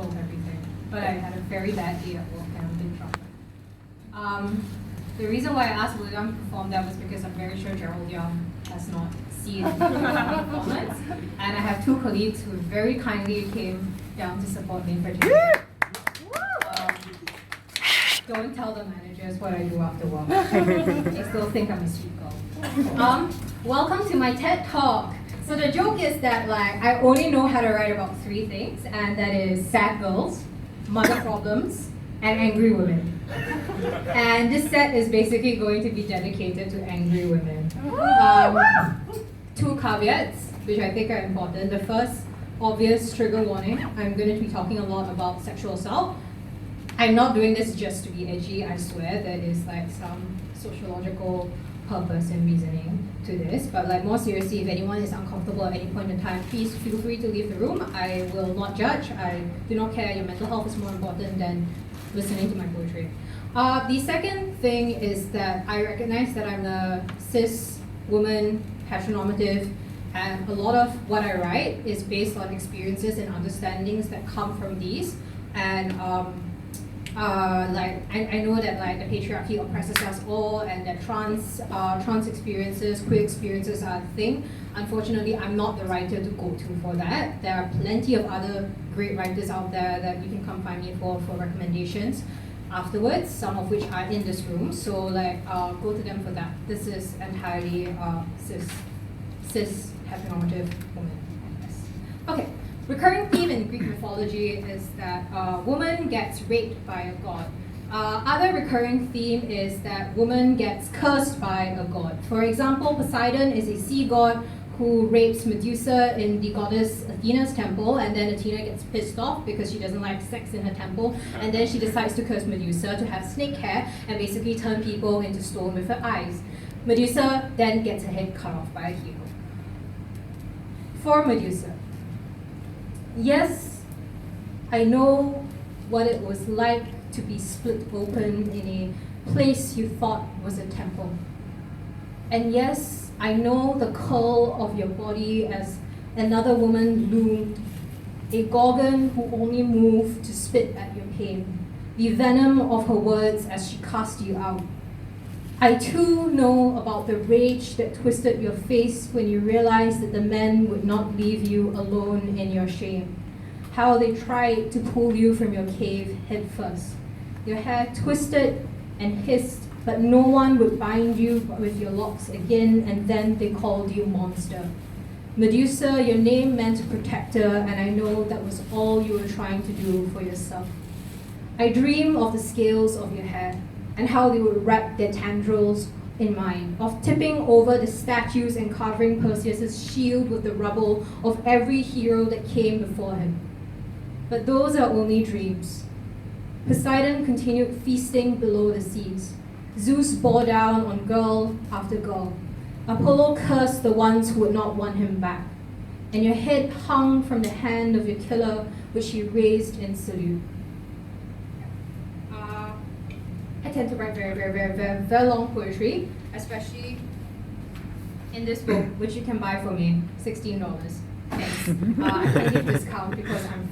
control everything. But I had a very bad day at work and I'm in trouble. The reason why I asked William to perform that was because I'm very sure Gerald Young has not seen the performance. And I have two colleagues who very kindly came down to support me for today. Don't tell the managers what I do after work. They still think I'm a sweet girl. Welcome to my TED Talk. So the joke is that I only know how to write about three things, and that is sad girls, mother problems, and angry women. And this set is basically going to be dedicated to angry women. Two caveats, which I think are important. The first, obvious trigger warning. I'm going to be talking a lot about sexual assault. I'm not doing this just to be edgy, I swear. There is some sociological purpose and reasoning to this. But more seriously, if anyone is uncomfortable at any point in time, please feel free to leave the room. I will not judge. I do not care. Your mental health is more important than listening to my poetry. The second thing is that I recognize that I'm a cis woman, heteronormative, and a lot of what I write is based on experiences and understandings that come from these. And I know that the patriarchy oppresses us all, and that trans experiences, queer experiences are a thing. Unfortunately, I'm not the writer to go to for that. There are plenty of other great writers out there that you can come find me for recommendations afterwards, some of which are in this room. So go to them for that. This is entirely cis heteronormative woman. Yes. Okay. Recurring theme in Greek mythology is that a woman gets raped by a god. Other recurring theme is that woman gets cursed by a god. For example, Poseidon is a sea god who rapes Medusa in the goddess Athena's temple, and then Athena gets pissed off because she doesn't like sex in her temple, and then she decides to curse Medusa to have snake hair and basically turn people into stone with her eyes. Medusa then gets her head cut off by a hero. For Medusa, yes, I know what it was like to be split open in a place you thought was a temple. And yes, I know the curl of your body as another woman loomed, a gorgon who only moved to spit at your pain, the venom of her words as she cast you out. I too know about the rage that twisted your face when you realized that the men would not leave you alone in your shame. How they tried to pull you from your cave head first. Your hair twisted and hissed, but no one would bind you with your locks again, and then they called you monster. Medusa, your name meant protector, and I know that was all you were trying to do for yourself. I dream of the scales of your hair, and how they would wrap their tendrils in mine, of tipping over the statues and covering Perseus' shield with the rubble of every hero that came before him. But those are only dreams. Poseidon continued feasting below the seas. Zeus bore down on girl after girl. Apollo cursed the ones who would not want him back. And your head hung from the hand of your killer, which he raised in salute. I tend to write very, very, very, very, very long poetry, especially in this book, which you can buy for me, $16. Thanks. I can't give discount because I'm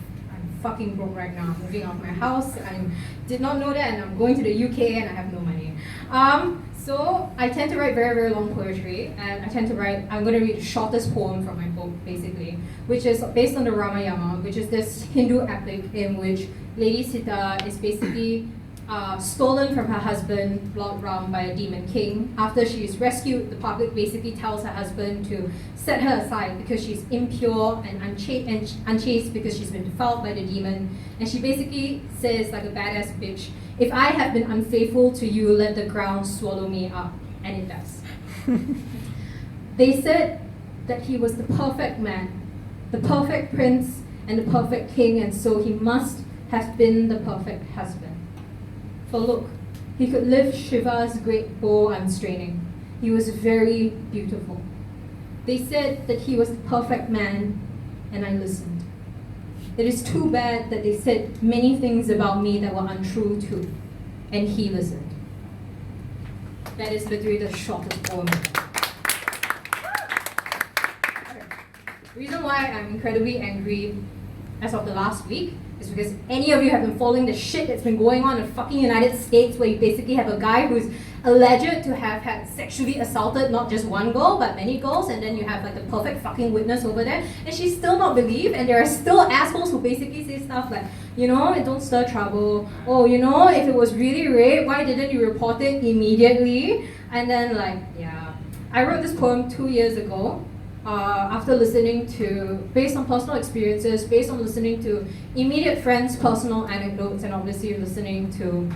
fucking broke right now. I'm moving out of my house. I did not know that, and I'm going to the UK and I have no money. So I tend to write very, very long poetry, and I tend to write, I'm going to read the shortest poem from my book, basically, which is based on the Ramayana, which is this Hindu epic in which Lady Sita is basically stolen from her husband, Lord Ram, by a demon king. After she is rescued, the public basically tells her husband to set her aside because she's impure and unchaste because she's been defiled by the demon. And she basically says, like a badass bitch, if I have been unfaithful to you, let the ground swallow me up. And it does. They said that he was the perfect man, the perfect prince, and the perfect king, and so he must have been the perfect husband. For look, he could lift Shiva's great bow unstraining. He was very beautiful. They said that he was the perfect man, and I listened. It is too bad that they said many things about me that were untrue too, and he listened. That is literally the shortest poem. The reason why I'm incredibly angry as of the last week is because any of you have been following the shit that's been going on in the fucking United States, where you basically have a guy who's alleged to have had sexually assaulted not just one girl but many girls, and then you have like the perfect fucking witness over there, and she's still not believed, and there are still assholes who basically say stuff like, you know, it don't stir trouble. Oh, you know, if it was really rape, why didn't you report it immediately? And then like, yeah. I wrote this poem 2 years ago. After listening to, based on personal experiences, based on listening to immediate friends' personal anecdotes, and obviously listening to,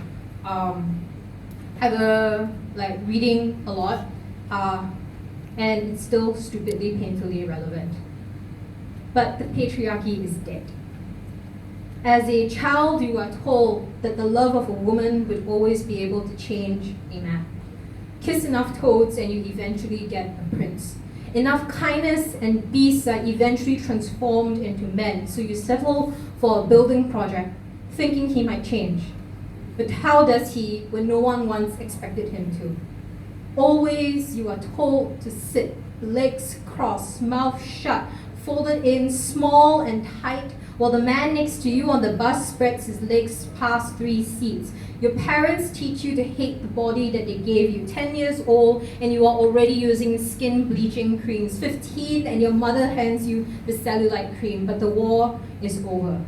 reading a lot, and it's still stupidly, painfully relevant. But the patriarchy is dead. As a child, you are told that the love of a woman would always be able to change a man. Kiss enough toads and you eventually get a prince. Enough kindness and beasts are eventually transformed into men, so you settle for a building project, thinking he might change. But how does he when no one once expected him to? Always you are told to sit, legs crossed, mouth shut, folded in, small and tight, while the man next to you on the bus spreads his legs past 3 seats. Your parents teach you to hate the body that they gave you. 10 years old and you are already using skin bleaching creams. 15 and your mother hands you the cellulite cream, but the war is over.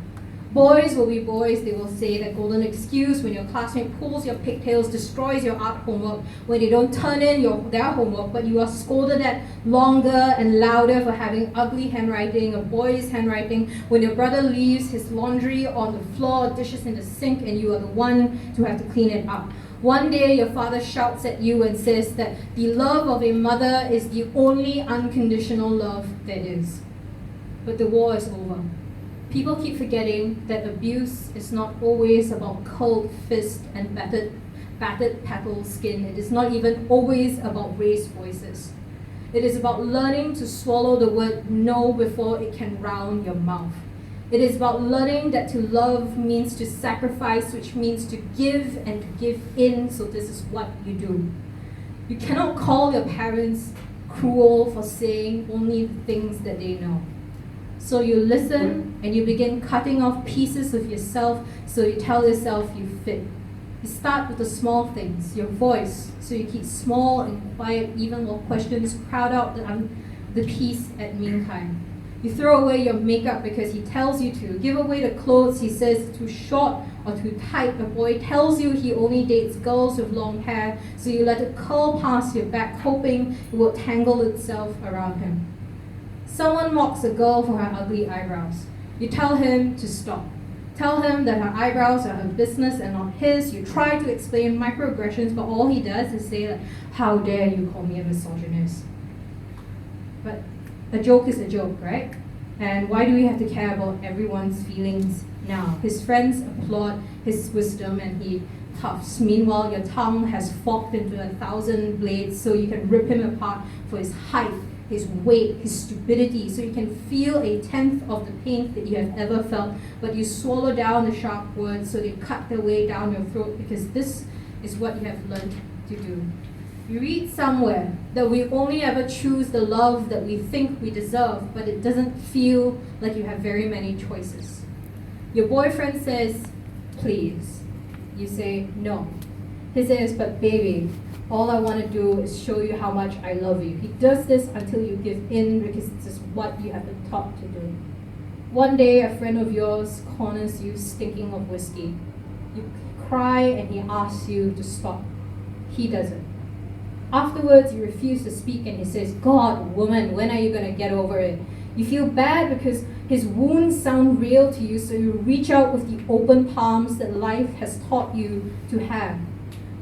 Boys will be boys, they will say that golden excuse when your classmate pulls your pigtails, destroys your art homework, when they don't turn in their homework, but you are scolded at longer and louder for having ugly handwriting, a boy's handwriting, when your brother leaves his laundry on the floor, dishes in the sink, and you are the one to have to clean it up. One day your father shouts at you and says that the love of a mother is the only unconditional love there is. But the war is over. People keep forgetting that abuse is not always about curled fist and battered petal skin. It is not even always about raised voices. It is about learning to swallow the word no before it can round your mouth. It is about learning that to love means to sacrifice, which means to give and to give in, so this is what you do. You cannot call your parents cruel for saying only the things that they know. So you listen and you begin cutting off pieces of yourself, so you tell yourself you fit. You start with the small things, your voice, so you keep small and quiet even while questions crowd out the peace at meantime. You throw away your makeup because he tells you to. Give away the clothes he says too short or too tight. A boy tells you he only dates girls with long hair, so you let it curl past your back, hoping it will tangle itself around him. Someone mocks a girl for her ugly eyebrows. You tell him to stop. Tell him that her eyebrows are her business and not his. You try to explain microaggressions, but all he does is say, like, how dare you call me a misogynist? But a joke is a joke, right? And why do we have to care about everyone's feelings now? His friends applaud his wisdom and he puffs. Meanwhile, your tongue has forked into 1,000 blades so you can rip him apart for his height, his weight, his stupidity, so you can feel 1/10 of the pain that you have ever felt, but you swallow down the sharp words so they cut their way down your throat, because this is what you have learned to do. You read somewhere that we only ever choose the love that we think we deserve, but it doesn't feel like you have very many choices. Your boyfriend says, please. You say, no. He says, but baby, all I want to do is show you how much I love you. He does this until you give in, because this is what you have been taught to do. One day, a friend of yours corners you stinking of whiskey. You cry and he asks you to stop. He doesn't. Afterwards, you refuse to speak and he says, God, woman, when are you going to get over it? You feel bad because his wounds sound real to you, so you reach out with the open palms that life has taught you to have.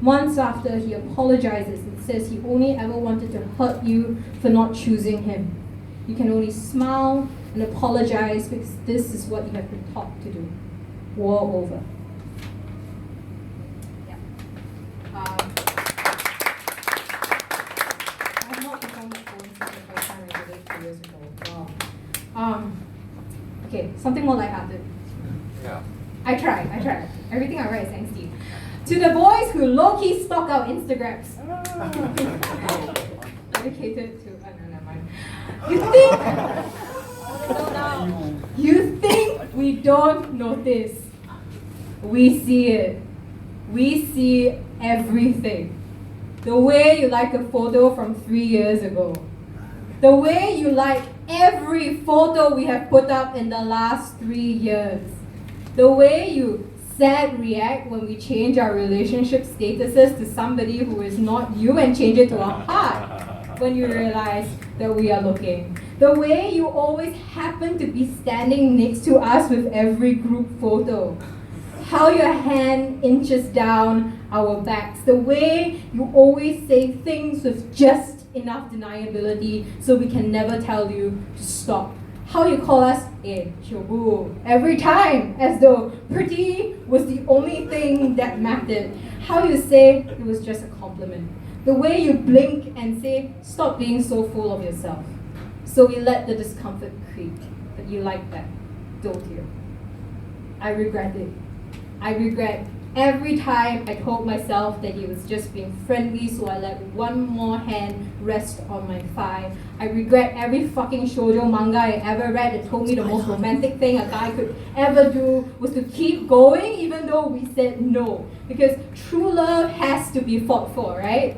Months after, he apologizes and says he only ever wanted to hurt you for not choosing him. You can only smile and apologize because this is what you have been taught to do. War over. Yeah. I have not performed that poem since the first time I did it 2 years ago. Wow. Okay, something more lighthearted. Yeah. I tried. Everything I write is angsty. To the boys who low-key stalk our Instagrams. Dedicated to, no, never mind. You think We don't notice. We see it. We see everything. The way you like a photo from 3 years ago. The way you like every photo we have put up in the last 3 years. The way you sad react when we change our relationship statuses to somebody who is not you and change it to a heart when you realize that we are looking. The way you always happen to be standing next to us with every group photo. How your hand inches down our backs. The way you always say things with just enough deniability so we can never tell you to stop. How you call us Shobu every time, as though pretty was the only thing that mattered. How you say it was just a compliment. The way you blink and say, stop being so full of yourself. So we let the discomfort creep. But you like that, don't you? I regret it. I regret every time I told myself that he was just being friendly, so I let one more hand rest on my thigh. I regret every fucking shoujo manga I ever read that told me the most romantic thing a guy could ever do was to keep going even though we said no. Because true love has to be fought for, right?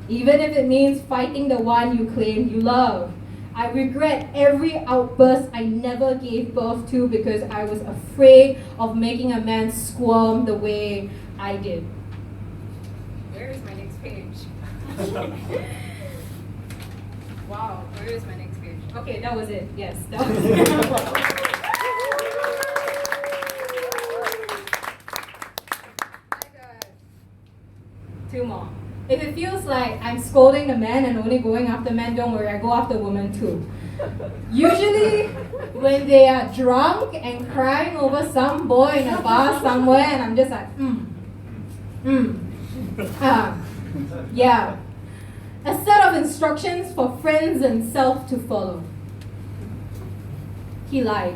Even if it means fighting the one you claim you love. I regret every outburst I never gave birth to because I was afraid of making a man squirm the way I did. Where is my next page? Wow, where is my next page? Okay, that was it. Yes, that was it. Two more. If it feels like I'm scolding the man and only going after men, don't worry, I go after women too. Usually, when they are drunk and crying over some boy in a bar somewhere, and I'm just like, yeah. A set of instructions for friends and self to follow. He lied.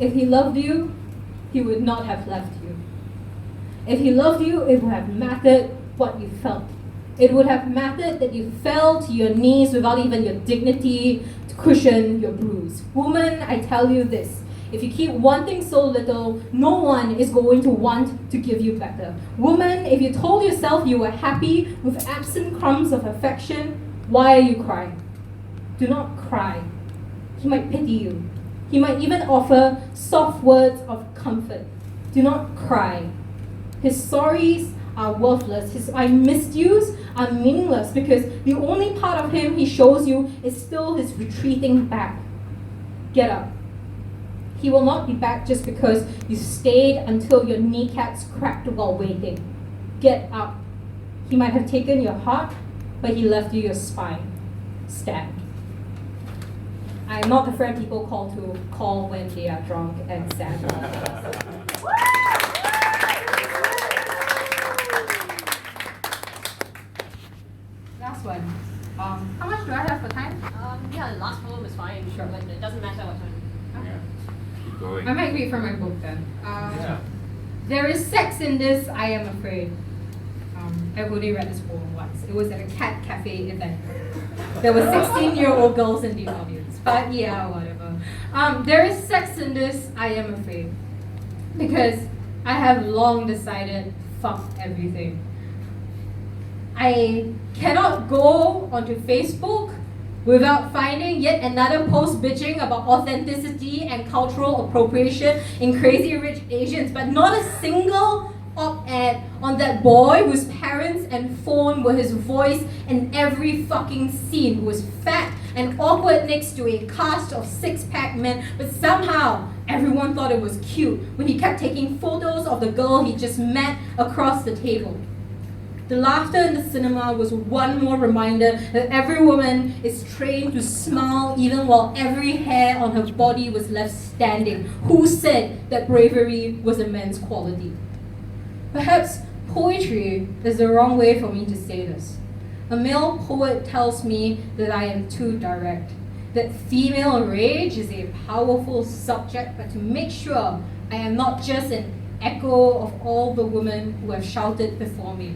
If he loved you, he would not have left you. If he loved you, it would have mattered what you felt. It would have mattered that you fell to your knees without even your dignity to cushion your bruise. Woman, I tell you this, if you keep wanting so little, no one is going to want to give you better. Woman, if you told yourself you were happy with absent crumbs of affection, why are you crying? Do not cry. He might pity you. He might even offer soft words of comfort. Do not cry. His sorries are worthless. His I missed yous are meaningless because the only part of him he shows you is still his retreating back. Get up. He will not be back just because you stayed until your kneecaps cracked while waiting. Get up. He might have taken your heart, but he left you your spine. Stand. I am not the friend people call when they are drunk and sad. Last one. How much do I have for time? Yeah, the last poem is fine. Sure. But it doesn't matter what time. Okay. Keep going. I might read from my book then. Yeah. There is sex in this, I am afraid. I've only read this poem once. It was at a cat cafe event. There were 16-year-old girls in the audience. But yeah, whatever. There is sex in this, I am afraid. Because I have long decided, fuck everything. I cannot go onto Facebook without finding yet another post bitching about authenticity and cultural appropriation in Crazy Rich Asians, but not a single op-ed on that boy whose parents and phone were his voice in every fucking scene, who was fat and awkward next to a cast of six-pack men, but somehow everyone thought it was cute when he kept taking photos of the girl he just met across the table. The laughter in the cinema was one more reminder that every woman is trained to smile even while every hair on her body was left standing. Who said that bravery was a man's quality? Perhaps poetry is the wrong way for me to say this. A male poet tells me that I am too direct, that female rage is a powerful subject, but to make sure I am not just an echo of all the women who have shouted before me.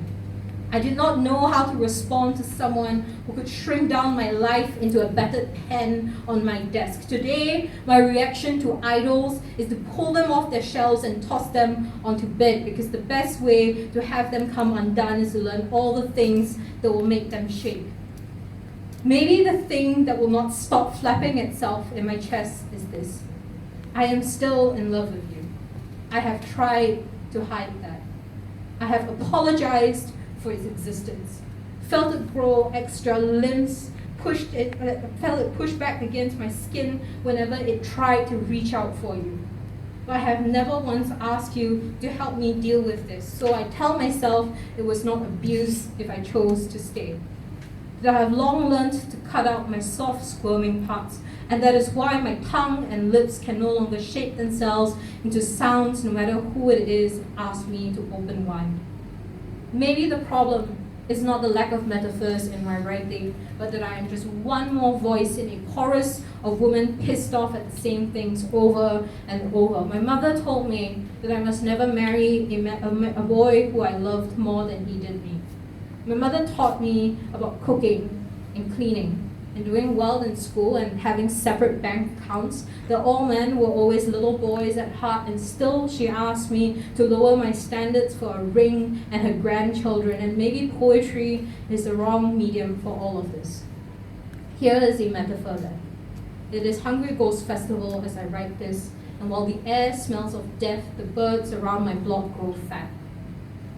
I did not know how to respond to someone who could shrink down my life into a battered pen on my desk. Today, my reaction to idols is to pull them off their shelves and toss them onto bed, because the best way to have them come undone is to learn all the things that will make them shake. Maybe the thing that will not stop flapping itself in my chest is this: I am still in love with you. I have tried to hide that. I have apologized for its existence, felt it grow extra limbs, felt it push back against my skin whenever it tried to reach out for you. But I have never once asked you to help me deal with this, so I tell myself it was not abuse if I chose to stay. That I have long learned to cut out my soft, squirming parts, and that is why my tongue and lips can no longer shape themselves into sounds no matter who it is asks me to open wide. Maybe the problem is not the lack of metaphors in my writing, but that I am just one more voice in a chorus of women pissed off at the same things over and over. My mother told me that I must never marry a boy who I loved more than he did me. My mother taught me about cooking and cleaning and doing well in school and having separate bank accounts, that all men were always little boys at heart, and still she asked me to lower my standards for a ring and her grandchildren, and maybe poetry is the wrong medium for all of this. Here is a metaphor then. It is Hungry Ghost Festival as I write this, and while the air smells of death, the birds around my block grow fat.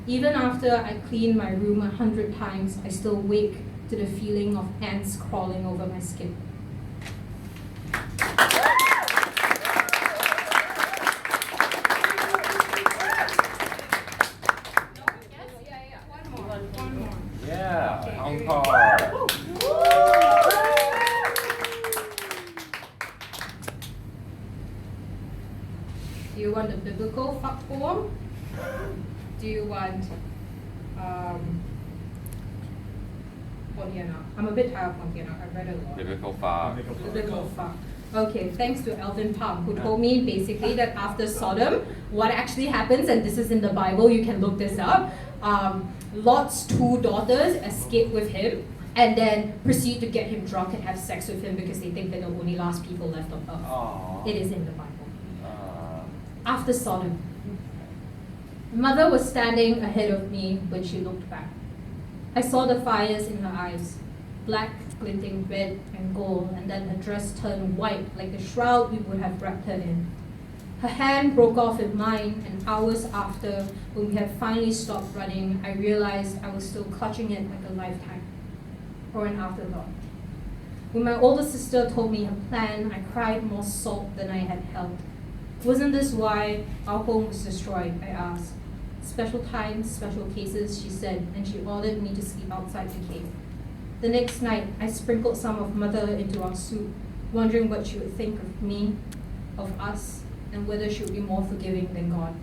Even after I clean my room 100 times, I still wake to the feeling of ants crawling over my skin. One more. Yeah, Okay. encore. Do you want a biblical fuck poem? Do you want Pontianak? I'm a bit tired of Pontianak. I've read a lot. Biblical far. Biblical fuck. Okay, thanks to Alvin Palm, who told me basically that after Sodom, what actually happens, and this is in the Bible, you can look this up, Lot's 2 daughters escape with him and then proceed to get him drunk and have sex with him because they think they're the only last people left on earth. Aww. It is in the Bible. After Sodom, Mother was standing ahead of me when she looked back. I saw the fires in her eyes, black, glinting red and gold, and then her dress turned white like the shroud we would have wrapped her in. Her hand broke off in mine, and hours after, when we had finally stopped running, I realized I was still clutching it like a lifetime, or an afterthought. When my older sister told me her plan, I cried more salt than I had held. Wasn't this why our home was destroyed? I asked. Special times, special cases, she said, and she ordered me to sleep outside the cave. The next night, I sprinkled some of Mother into our soup, wondering what she would think of me, of us, and whether she would be more forgiving than God.